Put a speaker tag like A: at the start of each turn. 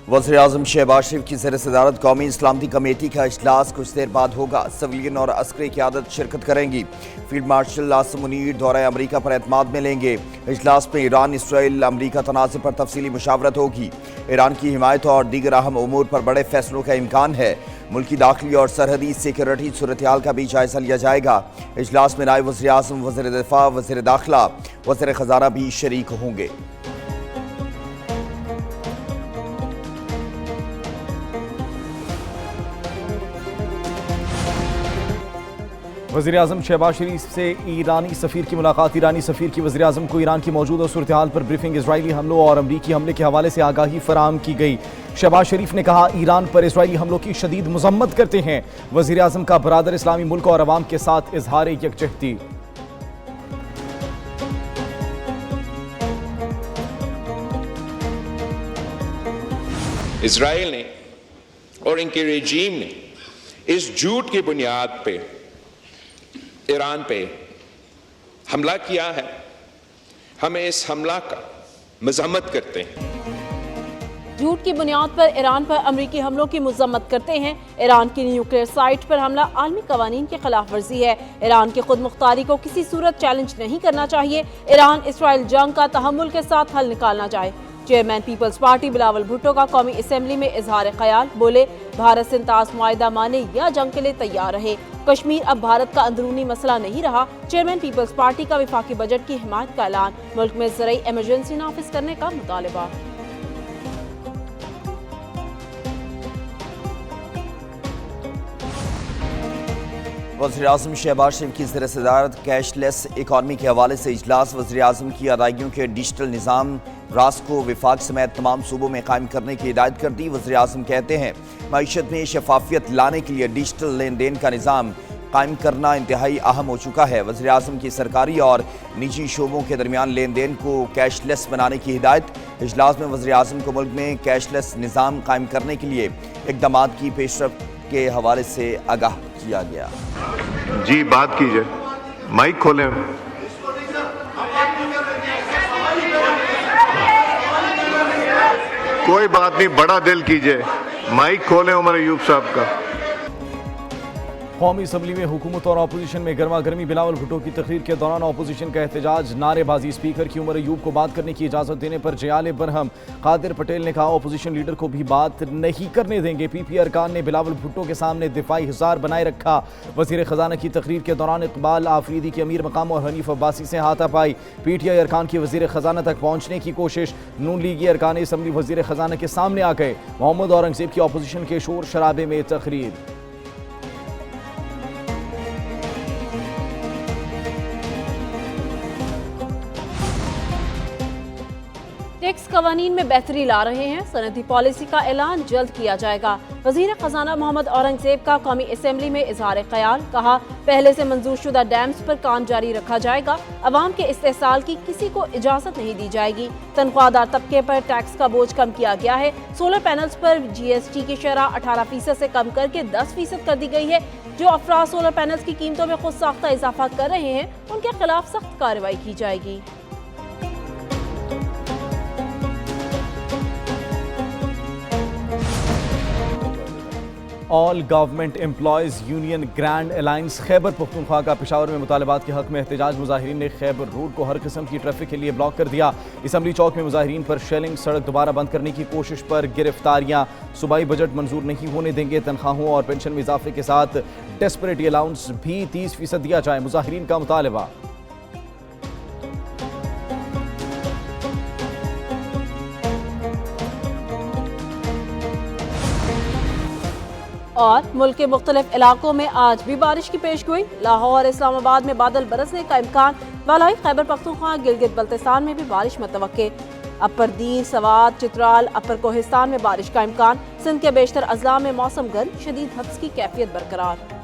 A: वज़ीर-ए-आज़म शहबाज शरीफ की ज़ेर-ए-सदारत कौमी सलामती कमेटी का इजलास कुछ देर बाद होगा। सिविलियन और अस्करी क़यादत शिरकत करेंगी। फील्ड मार्शल आसिम मुनीर दौरा अमरीका पर एतमाद में लेंगे। इजलास में ईरान, इसराइल, अमरीका तनाज़ुर पर तफसीली मुशावरत होगी। ईरान की हिमायत और दीगर अहम उमूर पर बड़े फैसलों का इम्कान है। मुल्की दाखिली और सरहदी सिक्योरिटी सूरत-ए-हाल का भी जायजा लिया जाएगा। इजलास में नायब वज़ीर-ए-आज़म, वज़ीर दिफा, वज़ीर दाखिला, वज़ीर ख़ज़ाना भी शरीक होंगे।
B: वज़ीर-ए-आज़म शहबाज शरीफ से ईरानी सफ़ीर की मुलाकात। ईरानी सफ़ीर की वज़ीर-ए-आज़म को ईरान की मौजूदा सूरत-ए-हाल पर ब्रीफिंग, इजरायली हमलों और अमरीकी हमले के हवाले से आगाही फराहम की गई। शहबाज शरीफ ने कहा, ईरान पर इजरायली हमलों की शदीद मज़म्मत करते हैं। वज़ीर-ए-आज़म का बरादर इस्लामी मुल्क और अवाम के साथ इजहार यकजहती।
C: इजराइल ने और इनके रेजीम ने इस झूठ की बुनियाद पे ईरान पे हमला किया है। हमें इस हमला का मजम्मत करते हैं।
D: झूठ की बुनियाद पर ईरान पर अमरीकी हमलों की मजम्मत करते हैं। ईरान की न्यूक्लियर साइट पर हमला आलमी कवानीन की खिलाफ वर्जी है। ईरान की खुद मुख्तारी को किसी सूरत चैलेंज नहीं करना चाहिए। ईरान इसराइल जंग का तहम्मुल के साथ हल निकालना चाहे। Chairman People's Party Bilawal Bhutto का कौमी असम्बली में इजहार ख्याल। बोले, भारत से इंताज मुआहिदा माने या जंग के लिए तैयार रहे। कश्मीर अब भारत का अंदरूनी मसला नहीं रहा। चेयरमैन पीपल्स पार्टी का वफाकी बजट की हिमायत का ऐलान। मुल्क में ज़रई इमरजेंसी नाफिज करने का मुतालबा।
A: वज़ीर-ए-आज़म शहबाज शरीफ की ज़ेर-ए-सदारत कैशलेस इकॉनमी के हवाले से इजलास। वज़ीर-ए-आज़म की अदायगियों के डिजिटल निज़ाम रास को विफाक समेत तमाम सूबों में कायम करने की हिदायत कर दी। वज़ीर-ए-आज़म कहते हैं, मईशत में शफाफियत लाने के लिए डिजिटल लेन देन का निज़ाम कायम करना इंतहाई अहम हो चुका है। वज़ीर-ए-आज़म की सरकारी और निजी शोबों के दरमियान लेन देन को कैशलेस बनाने की हिदायत। इजलास में वज़ीर-ए-आज़म को मुल्क में कैशलेस निज़ाम कायम करने के लिए इक़दाम की पेशरफ्त के हवाले से आगाह किया गया।
E: जी, बात कीजिए, माइक खोलें। कोई बात नहीं, बड़ा दिल कीजिए, माइक खोलें उमर अयूब साहब का।
B: कौमी असम्बली में हुकूमत और अपोजिशन में गर्मा गर्मी। बिलावल भुट्टो की तकरीर के दौरान अपोजिशन का एहतजाज, नारेबाजी। स्पीकर की उमर अयूब को बात करने की इजाज़त देने पर जयाल बरहम। कादिर पटेल ने कहा, अपोजिशन लीडर को भी बात नहीं करने देंगे। पीपी अरकान ने बिलावल भुट्टो के सामने दिफाई हिसार बनाए रखा। वज़ीर ख़ज़ाना की तकरीर के दौरान इकबाल आफरीदी के अमीर मकाम और हनीफ अब्बासी से हाथापाई। PTI अरकान की वज़ीर ख़ज़ाना तक पहुँचने की कोशिश। नून लीगी अरकान असम्बली वज़ीर ख़ज़ाना के सामने आ गए। मोहम्मद औरंगज़ेब की अपोजिशन के शोर शराबे में तकरीर।
D: टैक्स कवानीन में बेहतरी ला रहे हैं। सनदी पॉलिसी का ऐलान जल्द किया जाएगा। वज़ीर ख़ज़ाना मोहम्मद औरंगज़ेब का कौमी असम्बली में इजहार ख्याल। कहा, पहले से मंजूर शुदा डैम्स पर काम जारी रखा जाएगा। अवाम के इस्तेसाल की किसी को इजाज़त नहीं दी जाएगी। तनख्वाहदार तबके पर टैक्स का बोझ कम किया गया है। सोलर पैनल्स पर GST की शरह 18% से कम करके 10% कर दी गई है। जो अफराद सोलर पैनल्स की कीमतों में खुद साख्ता इजाफा कर रहे हैं, उनके खिलाफ सख्त कार्रवाई की जाएगी।
B: All government employees union grand alliance Khyber Pakhtunkhwa का पेशावर में मुतालबात के हक में एहतजाज। मुजाहिरीन ने खैबर रोड को हर किस्म की ट्रैफिक के लिए ब्लॉक कर दिया। असम्बली चौक में मुजाहिरीन पर शेलिंग, सड़क दोबारा बंद करने की कोशिश पर गिरफ्तारियां। सूबाई बजट मंजूर नहीं होने देंगे। तनख्वाहों और पेंशन में इजाफे के साथ डेस्परेटी अलाउंस भी 30% दिया जाए। मुजाहिरीन का मुतालबा।
D: और मुल्क के मुख्तलिफ इलाकों में आज भी बारिश की पेशगोई। लाहौर, इस्लामाबाद में बादल बरसने का इम्कान। वालाई खैबर पख्तूनख्वा, गिलगित बल्तिस्तान में भी बारिश मुतवक्के। अपर दीन, सवात, चित्राल, अपर कोहिस्तान में बारिश का इम्कान। सिंध के बेशतर अजला में मौसम गर्म, शदीद हब्स की कैफियत बरकरार।